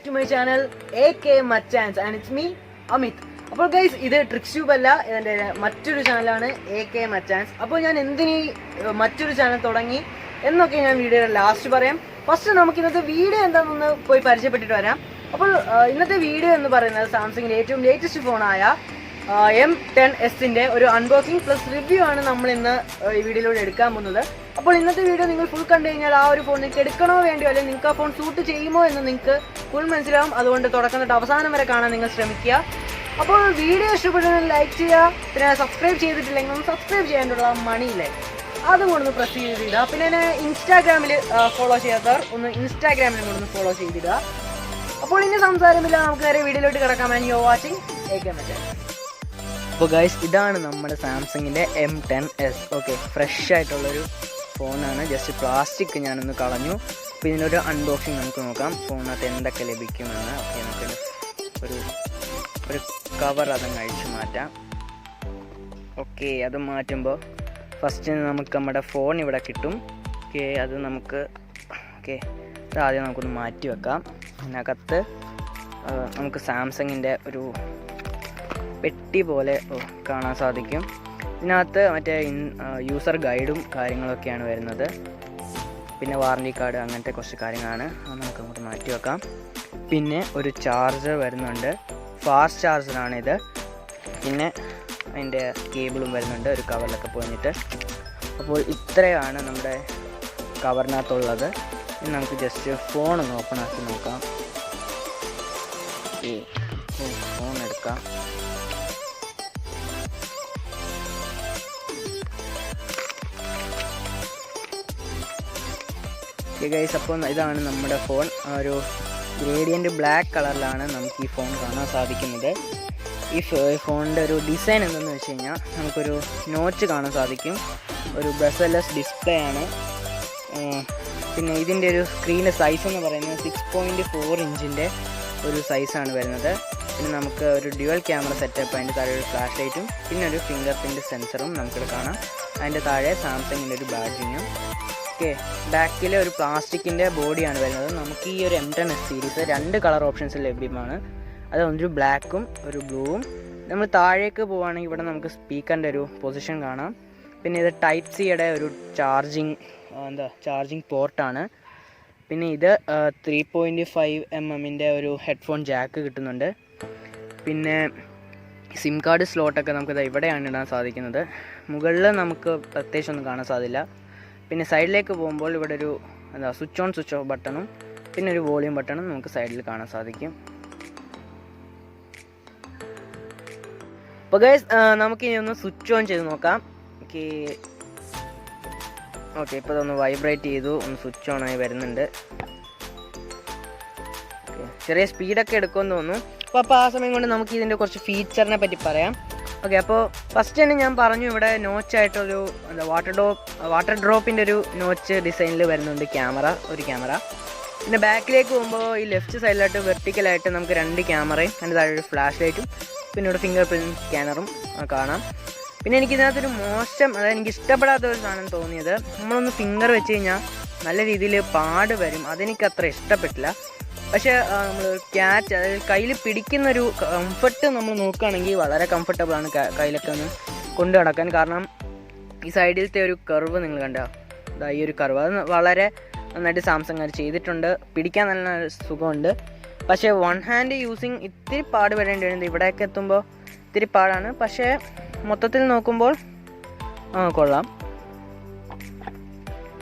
to my channel AK M10s and it's me Amit. അപ്പോൾ guys ഇത് tricks tube അല്ല, ഇതിൻ്റെ മറ്റൊരു ചാനലാണ് AK M10s. അപ്പോൾ ഞാൻ എന്തിനീ മറ്റൊരു ചാനൽ തുടങ്ങി എന്നൊക്കെ ഞാൻ വീഡിയോയുടെ ലാസ്റ്റ് പറയാം. ഫസ്റ്റ് നമുക്ക് ഇന്നത്തെ വീഡിയോ എന്താണെന്ന് പോയി പരിചയപ്പെട്ടിട്ട് വരാം. അപ്പോൾ ഇന്നത്തെ വീഡിയോ എന്ന് പറയുന്നത് സാംസങ്ങിൻ്റെ ഏറ്റവും ലേറ്റസ്റ്റ് ഫോണായ M10s ഒരു അൺബോക്സിങ് പ്ലസ് റിവ്യൂ ആണ് നമ്മൾ ഇന്ന് ഈ വീഡിയോയിലൂടെ എടുക്കാൻ പോകുന്നത്. അപ്പോൾ ഇന്നത്തെ വീഡിയോ നിങ്ങൾ ഫുൾ കണ്ടു കഴിഞ്ഞാൽ ആ ഒരു ഫോൺ നിങ്ങൾക്ക് എടുക്കണോ വേണ്ടിയോ അല്ലെങ്കിൽ നിങ്ങൾക്ക് ആ ഫോൺ സൂട്ട് ചെയ്യുമോ എന്ന് നിങ്ങൾക്ക് ഫുൾ മനസ്സിലാവും. അതുകൊണ്ട് തുടക്കം തൊട്ട് അവസാനം വരെ കാണാൻ നിങ്ങൾ ശ്രമിക്കുക. അപ്പോൾ വീഡിയോ ഇഷ്ടപ്പെട്ടെങ്കിൽ ലൈക്ക് ചെയ്യുക, പിന്നെ സബ്സ്ക്രൈബ് ചെയ്തിട്ടില്ലെങ്കിൽ ഒന്ന് സബ്സ്ക്രൈബ് ചെയ്യാനുള്ള മണിയില്ലേ അതും കൊണ്ടൊന്ന് പ്രസ് ചെയ്തിടുക. പിന്നെ എന്നെ ഇൻസ്റ്റാഗ്രാമിൽ ഫോളോ ചെയ്യാത്തവർ ഒന്ന് ഇൻസ്റ്റാഗ്രാമിലും കൊണ്ടൊന്ന് ഫോളോ ചെയ്തിടുക. അപ്പോൾ ഇനി സംസാരമില്ല, നമുക്ക് നേരെ വീഡിയോയിലോട്ട് കിടക്കാം. And you watching AK M10s. അപ്പോൾ ഗൈസ് ഇതാണ് നമ്മുടെ സാംസങ്ങിൻ്റെ M10s. ഓക്കെ, ഫ്രഷ് ആയിട്ടുള്ളൊരു ഫോണാണ്. ജസ്റ്റ് പ്ലാസ്റ്റിക് ഞാനൊന്ന് കളഞ്ഞു. അപ്പോൾ ഇതിനൊരു അൺബോക്സിങ് നമുക്ക് നോക്കാം, ഫോണിനകത്ത് എന്തൊക്കെ ലഭിക്കുമെന്ന്. ഓക്കെ, നമുക്ക് ഒരു കവർ അതങ്ങ് അഴിച്ചു മാറ്റാം. ഓക്കെ, അത് മാറ്റുമ്പോൾ ഫസ്റ്റ് നമുക്ക് നമ്മുടെ ഫോൺ ഇവിടെ കിട്ടും. ഓക്കെ, അത് നമുക്ക് ആദ്യം നമുക്കൊന്ന് മാറ്റി വെക്കാം. അതിനകത്ത് നമുക്ക് സാംസങ്ങിൻ്റെ ഒരു പെട്ടി പോലെ കാണാൻ സാധിക്കും. ഇതിനകത്ത് മറ്റേ യൂസർ ഗൈഡും കാര്യങ്ങളൊക്കെയാണ് വരുന്നത്. പിന്നെ വാറണ്ടി കാർഡ് അങ്ങനത്തെ കുറച്ച് കാര്യങ്ങളാണ്. അത് നമുക്ക് അങ്ങോട്ട് മാറ്റി വെക്കാം. പിന്നെ ഒരു ചാർജർ വരുന്നുണ്ട്, ഫാസ്റ്റ് ചാർജറാണിത്. പിന്നെ അതിൻ്റെ കേബിളും വരുന്നുണ്ട് ഒരു കവറിലൊക്കെ പോയിട്ട്. അപ്പോൾ ഇത്രയാണ് നമ്മുടെ കവറിനകത്തുള്ളത്. ഇനി നമുക്ക് ജസ്റ്റ് ഫോണൊന്ന് ഓപ്പൺ ആക്കി നോക്കാം. ഫോൺ എടുക്കാം. ഗൈസ്, അപ്പോൾ ഇതാണ് നമ്മുടെ ഫോൺ. ഒരു ഗ്രേഡിയൻറ്റ് ബ്ലാക്ക് കളറിലാണ് നമുക്ക് ഈ ഫോൺ കാണാൻ സാധിക്കുന്നത്. ഈ ഫോണിൻ്റെ ഒരു ഡിസൈൻ എന്തെന്ന് വെച്ച് കഴിഞ്ഞാൽ നമുക്കൊരു നോച്ച് കാണാൻ സാധിക്കും. ഒരു ബ്രസലെസ് ഡിസ്പ്ലേ ആണ്. പിന്നെ ഇതിൻ്റെ ഒരു സ്ക്രീനിൻ്റെ സൈസ് എന്ന് പറയുന്നത് 6.4 ഇഞ്ചിൻ്റെ ഒരു സൈസാണ് വരുന്നത്. പിന്നെ നമുക്ക് ഒരു ഡ്യുവൽ ക്യാമറ സെറ്റപ്പ്, അതിൻ്റെ താഴെ ഒരു ഫ്ലാഷ് ലൈറ്റും പിന്നെ ഒരു ഫിംഗർ പ്രിൻറ്റ് സെൻസറും നമുക്കിവിടെ കാണാം. അതിൻ്റെ താഴെ സാംസങ്ങിൻ്റെ ഒരു ബാഡ്ജിങ്ങും. ഓക്കെ, ബാക്കിൽ ഒരു പ്ലാസ്റ്റിക്കിൻ്റെ ബോഡിയാണ് വരുന്നത്. നമുക്ക് ഈ ഒരു M10s സീരീസ് 2 കളർ ഓപ്ഷൻസ് ലഭ്യമാണ്. അത് ഒരു ബ്ലാക്കും ഒരു ബ്ലൂവും. നമ്മൾ താഴേക്ക് പോവുകയാണെങ്കിൽ ഇവിടെ നമുക്ക് സ്പീക്കറിൻ്റെ ഒരു പൊസിഷൻ കാണാം. പിന്നെ ഇത് ടൈപ്പ് സിയുടെ ഒരു ചാർജിങ് പോർട്ടാണ്. പിന്നെ ഇത് 3.5 mm ഒരു ഹെഡ്ഫോൺ ജാക്ക് കിട്ടുന്നുണ്ട്. പിന്നെ സിം കാർഡ് സ്ലോട്ടൊക്കെ നമുക്കിത് ഇവിടെയാണ് ഇടാൻ സാധിക്കുന്നത്. മുകളിൽ നമുക്ക് പ്രത്യേകിച്ച് ഒന്നും കാണാൻ സാധിക്കില്ല. പിന്നെ സൈഡിലേക്ക് പോകുമ്പോൾ ഇവിടെ ഒരു സ്വിച്ച് ഓൺ സ്വിച്ച് ഓഫ് ബട്ടണും പിന്നെ ഒരു വോളിയം ബട്ടണും നമുക്ക് സൈഡിൽ കാണാൻ സാധിക്കും. അപ്പോൾ ഗൈസ്, നമുക്കിനി ഒന്ന് സ്വിച്ച് ഓൺ ചെയ്ത് നോക്കാം. ഓക്കെ, ഇപ്പോൾ ഇതൊന്ന് വൈബ്രേറ്റ് ചെയ്തു, ഒന്ന് സ്വിച്ച് ഓൺ ആയി വരുന്നുണ്ട്. ചെറിയ സ്പീഡൊക്കെ എടുക്കുമെന്ന് തോന്നുന്നു. അപ്പോൾ ആ സമയം കൊണ്ട് നമുക്ക് ഇതിൻ്റെ കുറച്ച് ഫീച്ചറിനെ പറ്റി പറയാം. ഓക്കെ, അപ്പോൾ ഫസ്റ്റ് തന്നെ ഞാൻ പറഞ്ഞു, ഇവിടെ നോച്ചായിട്ടൊരു വാട്ടർ ഡ്രോപ്പിൻ്റെ ഒരു നോച്ച് ഡിസൈനിൽ വരുന്നുണ്ട് ഒരു ക്യാമറ. പിന്നെ ബാക്കിലേക്ക് പോകുമ്പോൾ ഈ ലെഫ്റ്റ് സൈഡിലായിട്ട് വെർട്ടിക്കലായിട്ട് നമുക്ക് 2 ക്യാമറയും അതിൻ്റെ താഴെ ഒരു ഫ്ലാഷ് ലൈറ്റും പിന്നെ ഇവിടെ ഫിംഗർ പ്രിൻറ്റ് സ്കാനറും കാണാം. പിന്നെ എനിക്കിതിനകത്തൊരു അതായത് എനിക്ക് ഇഷ്ടപ്പെടാത്ത ഒരു സാധനം തോന്നിയത്, നമ്മളൊന്ന് ഫിംഗർ വെച്ച് കഴിഞ്ഞാൽ നല്ല രീതിയിൽ പാട് വരും. അതെനിക്ക് അത്ര ഇഷ്ടപ്പെട്ടില്ല. പക്ഷേ നമ്മൾ അതായത് കയ്യിൽ പിടിക്കുന്നൊരു കംഫർട്ട് നമ്മൾ നോക്കുകയാണെങ്കിൽ വളരെ കംഫർട്ടബിളാണ് കയ്യിലൊക്കെ ഒന്ന് കൊണ്ടു നടക്കാൻ. കാരണം ഈ സൈഡിലത്തെ ഒരു കർവ് നിങ്ങൾ കണ്ടോ, ഈ ഒരു കർവ് അത് വളരെ നന്നായിട്ട് സാംസങ് അത് ചെയ്തിട്ടുണ്ട്. പിടിക്കാൻ നല്ല സുഖമുണ്ട്. പക്ഷേ വൺ ഹാൻഡ് യൂസിങ് ഇത്തിരി പാട് വരേണ്ടി വരുന്നത്. ഇവിടെയൊക്കെ എത്തുമ്പോൾ ഇത്തിരി പാടാണ്. പക്ഷേ മൊത്തത്തിൽ നോക്കുമ്പോൾ കൊള്ളാം.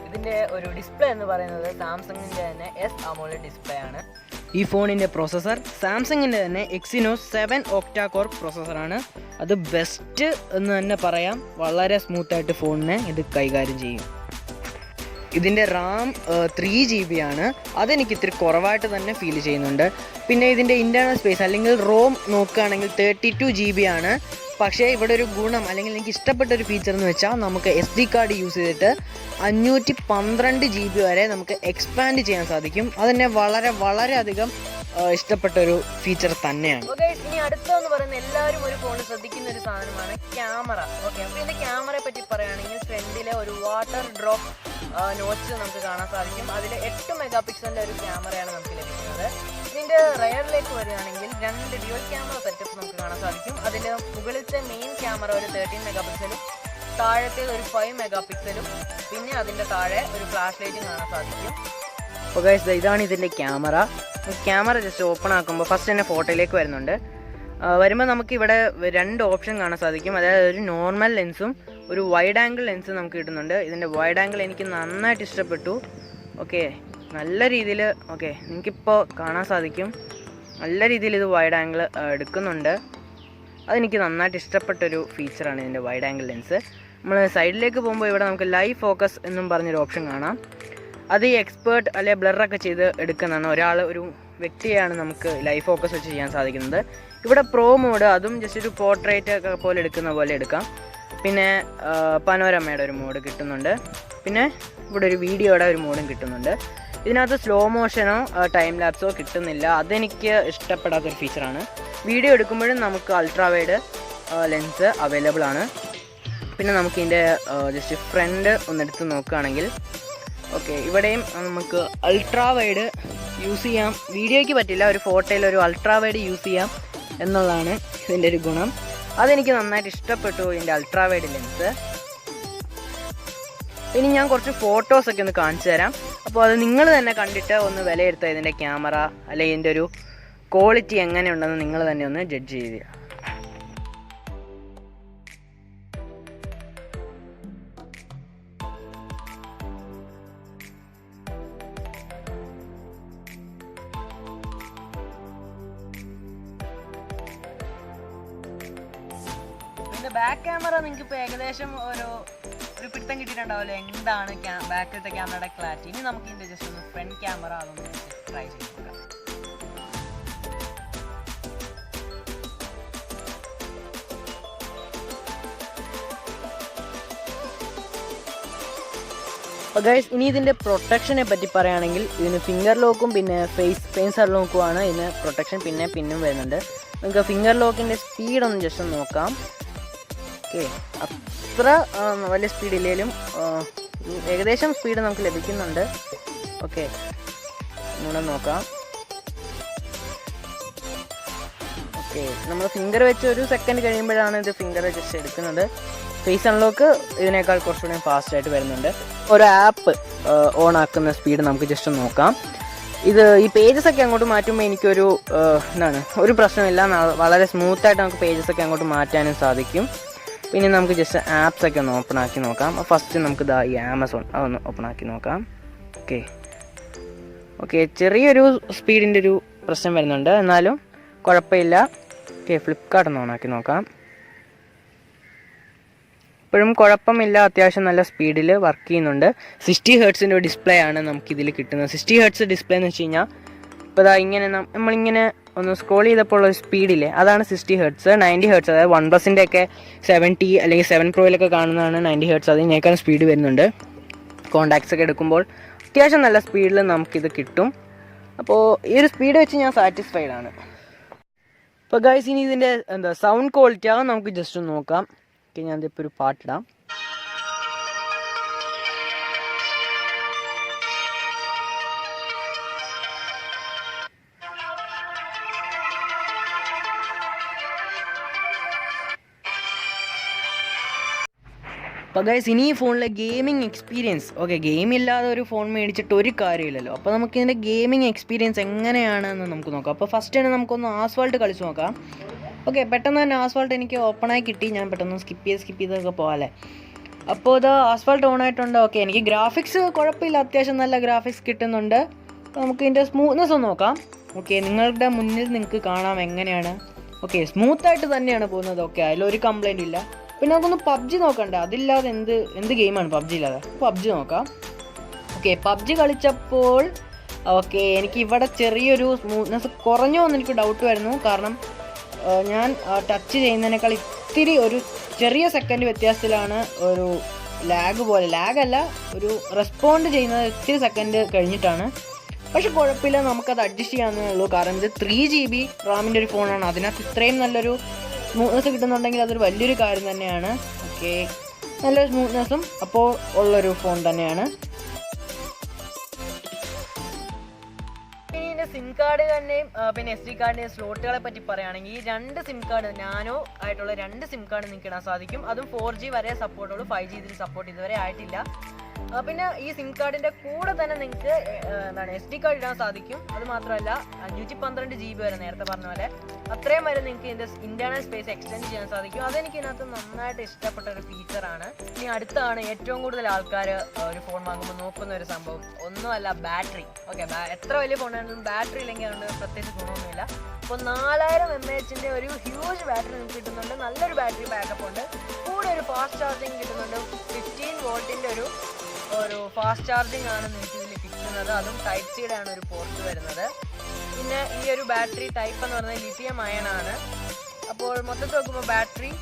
ഇതിൻ്റെ ഒരു ഡിസ്പ്ലേ എന്ന് പറയുന്നത് സാംസങ്ങിൻ്റെ തന്നെ AMOLED ഡിസ്പ്ലേ ആണ്. ഈ ഫോണിൻ്റെ പ്രോസസ്സർ സാംസങ്ങിൻ്റെ തന്നെ Exynos 7 octa-core പ്രോസസ്സറാണ്. അത് ബെസ്റ്റ് എന്ന് തന്നെ പറയാം. വളരെ സ്മൂത്തായിട്ട് ഫോണിനെ ഇത് കൈകാര്യം ചെയ്യും. ഇതിൻ്റെ റാം 3 GB ആണ്. അതെനിക്ക് ഇത്തിരി കുറവായിട്ട് തന്നെ ഫീൽ ചെയ്യുന്നുണ്ട്. പിന്നെ ഇതിൻ്റെ ഇൻറ്റേർണൽ സ്പേസ് അല്ലെങ്കിൽ റോം നോക്കുകയാണെങ്കിൽ 32 GB ആണ്. പക്ഷേ ഇവിടെ ഒരു ഗുണം അല്ലെങ്കിൽ എനിക്ക് ഇഷ്ടപ്പെട്ട ഒരു ഫീച്ചർ എന്ന് വെച്ചാൽ നമുക്ക് SD കാർഡ് യൂസ് ചെയ്തിട്ട് 512 GB വരെ നമുക്ക് എക്സ്പാൻഡ് ചെയ്യാൻ സാധിക്കും. അതെന്നെ വളരെയധികം ഇഷ്ടപ്പെട്ടൊരു ഫീച്ചർ തന്നെയാണ്. ഇനി അടുത്തെന്ന് പറയുന്നത് എല്ലാവരും ഒരു ഫോണിൽ ശ്രദ്ധിക്കുന്ന ഒരു സാധനമാണ് ക്യാമറ. ഓക്കെ, അപ്പോൾ ഇതിൻ്റെ ക്യാമറയെ പറ്റി പറയുകയാണെങ്കിൽ ഫ്രണ്ടിലെ ഒരു വാട്ടർ ഡ്രോപ്പ് നോച്ച് നമുക്ക് കാണാൻ സാധിക്കും. അതിൽ 8 മെഗാ പിക്സലിൻ്റെ ഒരു ക്യാമറയാണ് നമുക്ക് ലഭിക്കുന്നത്. ഇതിൻ്റെ റെയറിലേക്ക് വരികയാണെങ്കിൽ 2 ഡ്യുവൽ ക്യാമറ സെറ്റപ്പ് നമുക്ക് കാണാൻ സാധിക്കും. അതിൽ മുകളിലത്തെ മെയിൻ ക്യാമറ ഒരു 13 മെഗാ പിക്സലും താഴത്തെ ഒരു 5 മെഗാ പിക്സലും പിന്നെ അതിൻ്റെ താഴെ ഒരു ഫ്ലാഷ് ലൈറ്റും കാണാൻ സാധിക്കും. അപ്പോൾ ഗൈസ് ഇതാണ് ഇതിൻ്റെ ക്യാമറ ജസ്റ്റ് ഓപ്പൺ ആക്കുമ്പോൾ ഫസ്റ്റ് തന്നെ ഫോട്ടോയിലേക്ക് വരുന്നുണ്ട്. വരുമ്പോൾ നമുക്കിവിടെ 2 ഓപ്ഷൻ കാണാൻ സാധിക്കും. അതായത് ഒരു നോർമൽ ലെൻസും ഒരു വൈഡ് ആംഗിൾ ലെൻസും നമുക്ക് കിട്ടുന്നുണ്ട്. ഇതിൻ്റെ വൈഡ് ആംഗിൾ എനിക്ക് നന്നായിട്ട് ഇഷ്ടപ്പെട്ടു. ഓക്കെ, നല്ല രീതിയിൽ നിങ്ങൾക്കിപ്പോൾ കാണാൻ സാധിക്കും. നല്ല രീതിയിൽ ഇത് വൈഡ് ആംഗിൾ എടുക്കുന്നുണ്ട്. അതെനിക്ക് നന്നായിട്ട് ഇഷ്ടപ്പെട്ടൊരു ഫീച്ചറാണ് ഇതിൻ്റെ വൈഡ് ആംഗിൾ ലെൻസ്. നമ്മൾ സൈഡിലേക്ക് പോകുമ്പോൾ ഇവിടെ നമുക്ക് ലൈവ് ഫോക്കസ് എന്നും പറഞ്ഞൊരു ഓപ്ഷൻ കാണാം. അത് ഈ എക്സ്പേർട്ട് അല്ലെങ്കിൽ ബ്ലറൊക്കെ ചെയ്ത് എടുക്കുന്നതാണ്. ഒരു വ്യക്തിയാണ് നമുക്ക് ലൈവ് ഫോക്കസ് വെച്ച് ചെയ്യാൻ സാധിക്കുന്നത്. ഇവിടെ പ്രോ മോഡ്, അതും ജസ്റ്റ് ഒരു പോർട്രേറ്റ് ഒക്കെ പോലെ എടുക്കുന്ന പോലെ എടുക്കാം. പിന്നെ പനോരമയുടെ ഒരു മോഡ് കിട്ടുന്നുണ്ട്. പിന്നെ ഇവിടെ ഒരു വീഡിയോയുടെ ഒരു മോഡും കിട്ടുന്നുണ്ട്. ഇതിനകത്ത് സ്ലോ മോഷനോ ടൈം ലാപ്സോ കിട്ടുന്നില്ല. അതെനിക്ക് ഇഷ്ടപ്പെടാത്തൊരു ഫീച്ചറാണ്. വീഡിയോ എടുക്കുമ്പോഴും നമുക്ക് അൾട്രാ വൈഡ് ലെൻസ് അവൈലബിൾ ആണ്. പിന്നെ നമുക്കിതിൻ്റെ ജസ്റ്റ് ഫ്രണ്ട് ഒന്നെടുത്ത് നോക്കുകയാണെങ്കിൽ ഇവിടെയും നമുക്ക് അൾട്രാ വൈഡ് യൂസ് ചെയ്യാം. വീഡിയോയ്ക്ക് പറ്റില്ല, ഒരു ഫോട്ടോയിൽ ഒരു അൾട്രാ വൈഡ് യൂസ് ചെയ്യാം എന്നുള്ളതാണ് ഇതിൻ്റെ ഒരു ഗുണം. അതെനിക്ക് നന്നായിട്ട് ഇഷ്ടപ്പെട്ടു ഇതിൻ്റെ അൾട്രാ വൈഡ് ലെൻസ്. ഇനി ഞാൻ കുറച്ച് ഫോട്ടോസൊക്കെ ഒന്ന് കാണിച്ചു തരാം. അപ്പോൾ അത് നിങ്ങൾ തന്നെ കണ്ടിട്ട് ഒന്ന് വിലയിരുത്തുക. ഇതിൻ്റെ ക്യാമറ അല്ലെങ്കിൽ ഇതിൻ്റെ ഒരു ക്വാളിറ്റി എങ്ങനെയുണ്ടെന്ന് നിങ്ങൾ തന്നെ ഒന്ന് ജഡ്ജ് ചെയ്യുക. ഇതിൻ്റെ ബാക്ക് ക്യാമറ നിങ്ങൾക്ക് ഇപ്പോൾ ഏകദേശം ഒരു പിടുത്തം കിട്ടിയിട്ടുണ്ടാവില്ല എന്താണ് ബാക്കിലത്തെ ക്യാമറയുടെ ക്ലാരിറ്റി. ഇനി നമുക്ക് ഇതിൻ്റെ ജസ്റ്റ് ഒന്ന് ഫ്രണ്ട് ക്യാമറ അതൊന്ന് ട്രൈ ചെയ്ത് നോക്കാം. അപ്പോൾ ഗൈസ് ഇനി ഇതിൻ്റെ പ്രൊട്ടക്ഷനെ പറ്റി പറയുകയാണെങ്കിൽ ഇതിന് ഫിംഗർ ലോക്കും പിന്നെ ഫേസ് ലോക്കുമാണ് ഇതിന് പ്രൊട്ടക്ഷൻ. പിന്നെ പിന്നും വരുന്നുണ്ട്. നമുക്ക് ഫിംഗർ ലോക്കിൻ്റെ സ്പീഡൊന്ന് ജസ്റ്റ് ഒന്ന് നോക്കാം. അത്ര വലിയ സ്പീഡില്ലെങ്കിലും ഏകദേശം സ്പീഡ് നമുക്ക് ലഭിക്കുന്നുണ്ട്. ഒന്നുകൂടെ നോക്കാം. നമ്മൾ ഫിംഗർ വെച്ച് 1 സെക്കൻഡ് കഴിയുമ്പോഴാണ് ഇത് ഫിംഗർ ജസ്റ്റ് എടുക്കുന്നത്. ഫേസ് അൺലോക്ക് ഇതിനേക്കാൾ കുറച്ചുകൂടി ഫാസ്റ്റായിട്ട് വരുന്നുണ്ട്. ഒരു ആപ്പ് ഓൺ ആക്കുന്ന സ്പീഡ് നമുക്ക് ജസ്റ്റ് നോക്കാം. ഈ പേജസ് ഒക്കെ അങ്ങോട്ട് മാറ്റുമ്പോൾ എനിക്കൊരു ഒരു പ്രശ്നമില്ല. വളരെ സ്മൂത്തായിട്ട് നമുക്ക് പേജസ് ഒക്കെ അങ്ങോട്ട് മാറ്റാനും സാധിക്കും. പിന്നെ നമുക്ക് ജസ്റ്റ് ആപ്സ് ഒക്കെ ഒന്ന് ഓപ്പൺ ആക്കി നോക്കാം. ഫസ്റ്റ് നമുക്ക് ഈ ആമസോൺ അതൊന്ന് ഓപ്പൺ ആക്കി നോക്കാം. ചെറിയൊരു സ്പീഡിൻ്റെ ഒരു പ്രശ്നം വരുന്നുണ്ട്, എന്നാലും കുഴപ്പമില്ല. ഫ്ലിപ്കാർട്ട് ഒന്ന് ഓണാക്കി നോക്കാം. ഇപ്പോഴും കുഴപ്പമില്ല, അത്യാവശ്യം നല്ല സ്പീഡിൽ വർക്ക് ചെയ്യുന്നുണ്ട്. 60 ഹെർട്സിൻ്റെ ഡിസ്പ്ലേ ആണ് നമുക്കിതിൽ കിട്ടുന്നത്. 60 ഹെർട്സ് ഡിസ്പ്ലേ എന്ന് വെച്ച് കഴിഞ്ഞാൽ ഇപ്പോൾ ഇങ്ങനെ നമ്മളിങ്ങനെ ഒന്ന് സ്ക്രോൾ ചെയ്തപ്പോൾ ഉള്ള സ്പീഡില്ലേ, അതാണ് 60 ഹെർട്സ്. 90 ഹെർട്സ്, അതായത് OnePlusൻ്റെ ഒക്കെ 7T അല്ലെങ്കിൽ 7 Proയിലൊക്കെ കാണുന്നതാണ് 90 ഹെർട്സ്. അതിനേക്കാൾ സ്പീഡ് വരുന്നുണ്ട്. കോണ്ടാക്ട്സ് ഒക്കെ എടുക്കുമ്പോൾ അത്യാവശ്യം നല്ല സ്പീഡിൽ നമുക്കിത് കിട്ടും. അപ്പോൾ ഈ ഒരു സ്പീഡ് വെച്ച് ഞാൻ സാറ്റിസ്ഫൈഡ് ആണ്. ഇപ്പോൾ ഗൈസ് ഇനി ഇതിൻ്റെ സൗണ്ട് ക്വാളിറ്റി ആകും നമുക്ക് ജസ്റ്റ് ഒന്ന് നോക്കാം. ഞാൻ ഇപ്പോൾ ഒരു പാട്ടിടാം. അപ്പോൾ ഗൈസ് ഇനി ഈ ഫോണിലെ ഗെയിമിംഗ് എക്സ്പീരിയൻസ് ഗെയിം ഇല്ലാതെ ഒരു ഫോൺ മേടിച്ചിട്ട് ഒരു കാര്യമില്ലല്ലോ. അപ്പോൾ നമുക്കിതിൻ്റെ ഗെയിമിംഗ് എക്സ്പീരിയൻസ് എങ്ങനെയാണെന്ന് നമുക്ക് നോക്കാം. അപ്പോൾ ഫസ്റ്റ് തന്നെ നമുക്കൊന്ന് ആസ്ഫാൾട്ട് കളിച്ച് നോക്കാം. പെട്ടെന്ന് തന്നെ ആസ്ഫാൾട്ട് എനിക്ക് ഓപ്പണായി കിട്ടി. ഞാൻ പെട്ടെന്ന് സ്കിപ്പ് ചെയ്തൊക്കെ പോകാമല്ലേ. അപ്പോൾ ഇത് ആസ്ഫാൾട്ട് ഓൺ ആയിട്ടുണ്ട്. എനിക്ക് ഗ്രാഫിക്സ് കുഴപ്പമില്ല, അത്യാവശ്യം നല്ല ഗ്രാഫിക്സ് കിട്ടുന്നുണ്ട്. നമുക്ക് ഇതിൻ്റെ സ്മൂത്ത്നെസ് ഒന്ന് നോക്കാം. നിങ്ങളുടെ മുന്നിൽ നിങ്ങൾക്ക് കാണാം എങ്ങനെയാണ്. സ്മൂത്തായിട്ട് തന്നെയാണ് പോകുന്നത്. അതിലൊരു കംപ്ലൈൻറ്റും ഇല്ല. പിന്നെ നമുക്കൊന്ന് പബ്ജി നോക്കണ്ട. അതില്ലാതെ എന്ത് ഗെയിമാണ് പബ്ജി ഇല്ലാതെ. പബ്ജി നോക്കാം. പബ്ജി കളിച്ചപ്പോൾ എനിക്ക് ഇവിടെ ചെറിയൊരു സ്മൂത്ത്നെസ് കുറഞ്ഞോ എന്ന് എനിക്ക് ഡൗട്ട് വരുന്നു. കാരണം ഞാൻ ടച്ച് ചെയ്യുന്നതിനേക്കാൾ ഇത്തിരി ഒരു ചെറിയ സെക്കൻഡ് വ്യത്യാസത്തിലാണ് ഒരു ലാഗല്ല, ഒരു റെസ്പോണ്ട് ചെയ്യുന്നത് ഇത്തിരി സെക്കൻഡ് കഴിഞ്ഞിട്ടാണ്. പക്ഷെ കുഴപ്പമില്ല, നമുക്കത് അഡ്ജസ്റ്റ് ചെയ്യാവുന്നേ ഉള്ളൂ. കാരണം ഇത് 3 GB റാമിൻ്റെ ഒരു ഫോണാണ്. അതിനകത്ത് ഇത്രയും നല്ലൊരു സ്മൂത്ത്നെസ് കിട്ടുന്നുണ്ടെങ്കിൽ അതൊരു വലിയൊരു കാര്യം തന്നെയാണ്. നല്ലൊരു സ്മൂത്ത്നെസ്സും അപ്പോൾ ഉള്ളൊരു ഫോൺ തന്നെയാണ്. സിം കാർഡ് തന്നെയും പിന്നെ SD കാർഡിൻ്റെയും സ്ലോട്ടുകളെ പറ്റി പറയുകയാണെങ്കിൽ ഈ 2 സിം കാർഡ് നാനോ ആയിട്ടുള്ള 2 സിം കാർഡ് നിങ്ങൾക്ക് ഇടാൻ സാധിക്കും. അതും 4G വരെ സപ്പോർട്ടുള്ളൂ, 5G ഇതിൽ സപ്പോർട്ട് ഇതുവരെ ആയിട്ടില്ല. പിന്നെ ഈ സിം കാർഡിൻ്റെ കൂടെ തന്നെ നിങ്ങൾക്ക് SD കാർഡ് ഇടാൻ സാധിക്കും. അത് മാത്രമല്ല 512 GB വരെ, നേരത്തെ പറഞ്ഞ പോലെ അത്രയും വരെ നിങ്ങൾക്ക് ഇതിൻ്റെ ഇൻറ്റേർണൽ സ്പേസ് എക്സ്റ്റെൻഡ് ചെയ്യാൻ സാധിക്കും. അതെനിക്ക് ഇതിനകത്ത് നന്നായിട്ട് ഇഷ്ടപ്പെട്ട ഒരു ഫീച്ചറാണ്. ഇനി അടുത്താണ് ഏറ്റവും കൂടുതൽ ആൾക്കാർ ഒരു ഫോൺ വാങ്ങുമ്പോൾ നോക്കുന്ന ഒരു സംഭവം, ഒന്നുമല്ല ബാറ്ററി. ഓക്കെ, എത്ര വലിയ ഫോണാണെങ്കിലും ബാറ്ററി ഇല്ലെങ്കിൽ അതുകൊണ്ട് പ്രത്യേകിച്ച് ഗുണമൊന്നുമില്ല. അപ്പോൾ 4000 mAh ഒരു ഹ്യൂജ് ബാറ്ററി നിങ്ങൾക്ക് കിട്ടുന്നുണ്ട്, നല്ലൊരു ബാറ്ററി ബാക്കപ്പ് ഉണ്ട്, കൂടെ ഒരു ഫാസ്റ്റ് ചാർജിങ് കിട്ടുന്നുണ്ട്. 15 വോൾട്ടിൻ്റെ ഒരു ഫാസ്റ്റ് ചാർജിങ് ആണ് നിങ്ങൾക്ക് ഇതിൽ കിട്ടുന്നത്. അതും ടൈപ്പ് സിയുടെ ആണ് ഒരു പോർട്ട് വരുന്നത്. പിന്നെ ഈ ഒരു ബാറ്ററി ടൈപ്പ് എന്ന് പറയുന്നത് ലിഥിയം അയൺ ആണ്. അപ്പോൾ മൊത്തത്തിൽ നോക്കുമ്പോൾ ബാറ്ററി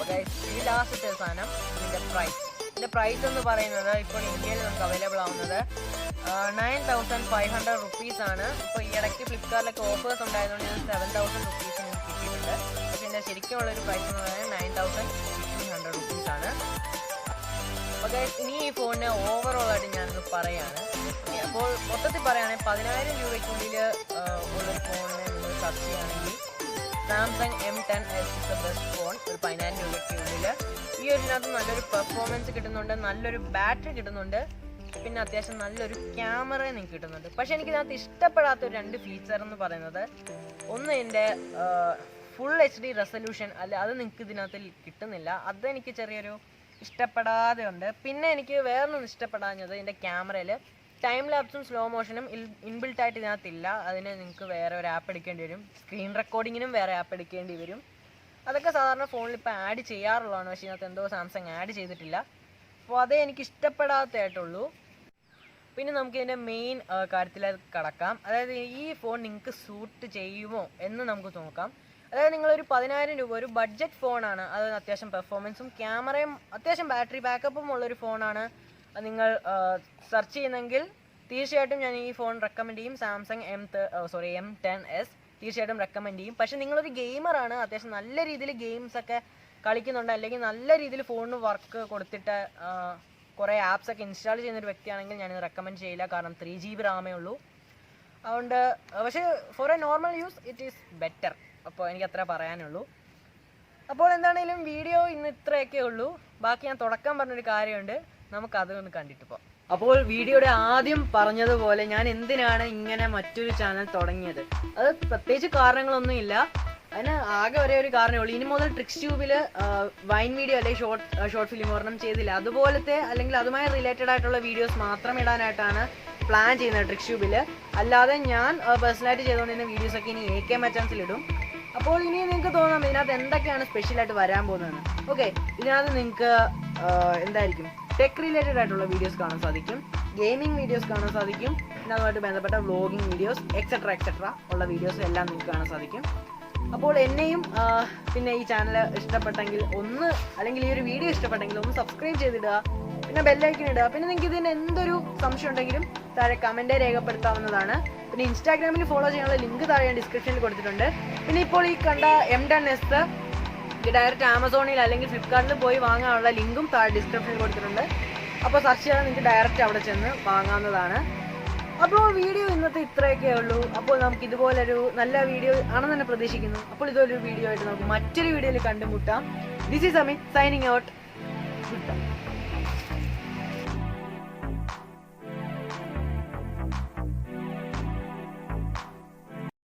ഓക്കെ. ഈ ലാസ്റ്റത്തെ സാധനം ഇതിൻ്റെ പ്രൈസ് എന്ന് പറയുന്നത് ഇപ്പോൾ ഇന്ത്യയിൽ നമുക്ക് അവൈലബിൾ ആവുന്നത് 9500 rupees ആണ്. ഇപ്പോൾ ഈ ഇടയ്ക്ക് ഫ്ലിപ്കാർട്ടിലൊക്കെ ഓഫേഴ്സ് ഉണ്ടായതുകൊണ്ട് ഞാൻ 7000 rupees എനിക്ക് കിട്ടിയിട്ടുണ്ട്. പക്ഷേ എൻ്റെ ശരിക്കുമുള്ളൊരു പ്രൈസ് എന്ന് പറയുന്നത് 9500 rupees ആണ്. ഓക്കെ, ഇനി ഈ ഫോണിന് ഓവറോൾ ആയിട്ട് ഞാനൊന്ന് പറയാണ്. അപ്പോൾ മൊത്തത്തിൽ പറയുകയാണെങ്കിൽ 10000 രൂപയ്ക്കുള്ളിൽ ഉള്ളൊരു ഫോണിനെ നിങ്ങൾ സെർച്ച് ചെയ്യുകയാണെങ്കിൽ Samsung M10s is the best phone. ഒരു 10000 രൂപയ്ക്കുള്ളിൽ ഈ ഇതിനകത്ത് നല്ലൊരു പെർഫോമൻസ് കിട്ടുന്നുണ്ട്, നല്ലൊരു ബാറ്ററി കിട്ടുന്നുണ്ട്, പിന്നെ അത്യാവശ്യം നല്ലൊരു ക്യാമറ നിങ്ങൾക്ക് കിട്ടുന്നുണ്ട്. പക്ഷേ എനിക്കിതിനകത്ത് ഇഷ്ടപ്പെടാത്തൊരു 2 ഫീച്ചർ എന്ന് പറയുന്നത്, ഒന്ന് ഇതിൻ്റെ ഫുൾ HD റെസൊല്യൂഷൻ അല്ല, അത് നിങ്ങൾക്ക് ഇതിനകത്ത് കിട്ടുന്നില്ല. അതെനിക്ക് ചെറിയൊരു ഇഷ്ടപ്പെടാതെ ഉണ്ട്. പിന്നെ എനിക്ക് വേറൊന്നും ഇഷ്ടപ്പെടാഞ്ഞത് ഇതിൻ്റെ ക്യാമറയിൽ ടൈം ലാപ്സും സ്ലോ മോഷനും ഇൻബിൽട്ട് ആയിട്ട് ഇതിനകത്തില്ല. അതിന് നിങ്ങൾക്ക് വേറെ ഒരു ആപ്പ് എടുക്കേണ്ടി വരും, സ്ക്രീൻ റെക്കോർഡിങ്ങിനും വേറെ ആപ്പ് എടുക്കേണ്ടി വരും. അതൊക്കെ സാധാരണ ഫോണിൽ ഇപ്പോൾ ആഡ് ചെയ്യാറുള്ളതാണ്, പക്ഷേ ഇതിനകത്ത് എന്തോ സാംസങ് ആഡ് ചെയ്തിട്ടില്ല. അപ്പോൾ അതേ എനിക്ക് ഇഷ്ടപ്പെടാത്തതായിട്ടുള്ളൂ. പിന്നെ നമുക്ക് ഇതിൻ്റെ മെയിൻ കാര്യത്തിലേക്ക് കടക്കാം. അതായത് ഈ ഫോൺ നിങ്ങൾക്ക് സൂട്ട് ചെയ്യുമോ എന്ന് നമുക്ക് നോക്കാം. അതായത് നിങ്ങളൊരു 10000 രൂപ ഒരു ബഡ്ജറ്റ് ഫോണാണ്, അത് അത്യാവശ്യം പെർഫോമൻസും ക്യാമറയും അത്യാവശ്യം ബാറ്ററി ബാക്കപ്പും ഉള്ളൊരു ഫോണാണ് നിങ്ങൾ സെർച്ച് ചെയ്യുന്നെങ്കിൽ തീർച്ചയായിട്ടും ഞാൻ ഈ ഫോൺ റെക്കമെൻഡ് ചെയ്യും. സാംസങ് M10s തീർച്ചയായിട്ടും റെക്കമെൻഡ് ചെയ്യും. പക്ഷേ നിങ്ങളൊരു ഗെയിമറാണ്, അത്യാവശ്യം നല്ല രീതിയിൽ ഗെയിംസൊക്കെ കളിക്കുന്നുണ്ട്, അല്ലെങ്കിൽ നല്ല രീതിയിൽ ഫോണിന് വർക്ക് കൊടുത്തിട്ട് കുറേ ആപ്സൊക്കെ ഇൻസ്റ്റാൾ ചെയ്യുന്നൊരു വ്യക്തിയാണെങ്കിൽ ഞാനിത് റെക്കമെൻഡ് ചെയ്യില്ല. കാരണം 3 GB റാമേ ഉള്ളൂ. അതുകൊണ്ട് പക്ഷേ for a normal use it is better. അപ്പോൾ എനിക്ക് അത്ര പറയാനുള്ളൂ. അപ്പോൾ എന്താണെങ്കിലും വീഡിയോ ഇന്ന് ഇത്രയൊക്കെ ഉള്ളൂ. ബാക്കി ഞാൻ തുടക്കം പറഞ്ഞൊരു കാര്യമുണ്ട്, നമുക്കതൊന്ന് കണ്ടിട്ട് പോകാം. അപ്പോൾ വീഡിയോയുടെ ആദ്യം പറഞ്ഞതുപോലെ ഞാൻ എന്തിനാണ് ഇങ്ങനെ മറ്റൊരു ചാനൽ തുടങ്ങിയത്, അത് പ്രത്യേകിച്ച് കാരണങ്ങളൊന്നുമില്ല. അതിന് ആകെ ഒരേ ഒരു കാരണമേ ഉള്ളൂ. ഇനി മുതൽ ട്രിക്സ് ട്യൂബിൽ വൈൻ വീഡിയോ അല്ലെങ്കിൽ ഷോർട്ട് ഫിലിം ഒരെണ്ണം ചെയ്തില്ല, അതുപോലത്തെ അല്ലെങ്കിൽ അതുമായി റിലേറ്റഡ് ആയിട്ടുള്ള വീഡിയോസ് മാത്രം ഇടാനായിട്ടാണ് പ്ലാൻ ചെയ്യുന്നത് ട്രിക്സ് ട്യൂബിൽ. അല്ലാതെ ഞാൻ പേഴ്സണലായിട്ട് ചെയ്തുകൊണ്ടിരുന്ന വീഡിയോസൊക്കെ ഇനി AK മച്ചാൻസിൽ ഇടും. അപ്പോൾ ഇനി നിങ്ങൾക്ക് തോന്നാം ഇതിനകത്ത് എന്തൊക്കെയാണ് സ്പെഷ്യലായിട്ട് വരാൻ പോകുന്നതെന്ന്. ഓക്കെ, ഇതിനകത്ത് നിങ്ങൾക്ക് എന്തായിരിക്കും ടെക് റിലേറ്റഡ് ആയിട്ടുള്ള വീഡിയോസ് കാണാൻ സാധിക്കും, ഗെയിമിംഗ് വീഡിയോസ് കാണാൻ സാധിക്കും, പിന്നെ അതുമായിട്ട് ബന്ധപ്പെട്ട വ്ലോഗിങ് വീഡിയോസ് എക്സെട്ര ഉള്ള വീഡിയോസ് എല്ലാം നിങ്ങൾക്ക് കാണാൻ സാധിക്കും. അപ്പോൾ എന്നെയും പിന്നെ ഈ ചാനൽ ഇഷ്ടപ്പെട്ടെങ്കിൽ അല്ലെങ്കിൽ ഈ ഒരു വീഡിയോ ഇഷ്ടപ്പെട്ടെങ്കിൽ ഒന്ന് സബ്സ്ക്രൈബ് ചെയ്തിടുക, പിന്നെ ബെല്ലൈക്കൻ ഇടുക. പിന്നെ നിങ്ങൾക്ക് ഇതിന് എന്തൊരു സംശയം ഉണ്ടെങ്കിലും താഴെ കമൻറ്റ് രേഖപ്പെടുത്താവുന്നതാണ്. പിന്നെ ഇൻസ്റ്റാഗ്രാമിൽ ഫോളോ ചെയ്യാനുള്ള ലിങ്ക് താഴെ ഞാൻ ഡിസ്ക്രിപ്ഷനിൽ കൊടുത്തിട്ടുണ്ട്. പിന്നെ ഇപ്പോൾ ഈ കണ്ട M10s ഡയറക്റ്റ് ആമസോണിൽ അല്ലെങ്കിൽ ഫ്ലിപ്കാർട്ടിൽ പോയി വാങ്ങാനുള്ള ലിങ്കും താഴെ ഡിസ്ക്രിപ്ഷനിൽ കൊടുത്തിട്ടുണ്ട്. അപ്പോൾ സെർച്ച് ചെയ്താൽ നിങ്ങൾക്ക് ഡയറക്റ്റ് അവിടെ ചെന്ന് വാങ്ങാവുന്നതാണ്. അപ്പോൾ വീഡിയോ ഇന്നത്തെ ഇത്രയൊക്കെ ഉള്ളൂ. അപ്പോൾ നമുക്ക് ഇതുപോലൊരു നല്ല വീഡിയോ ആണെന്ന് തന്നെ പ്രതീക്ഷിക്കുന്നു. അപ്പോൾ ഇതുപോലൊരു വീഡിയോ ആയിട്ട് നമുക്ക് മറ്റൊരു വീഡിയോയിൽ കണ്ടുമുട്ടാം. This is Amit signing out. Good bye.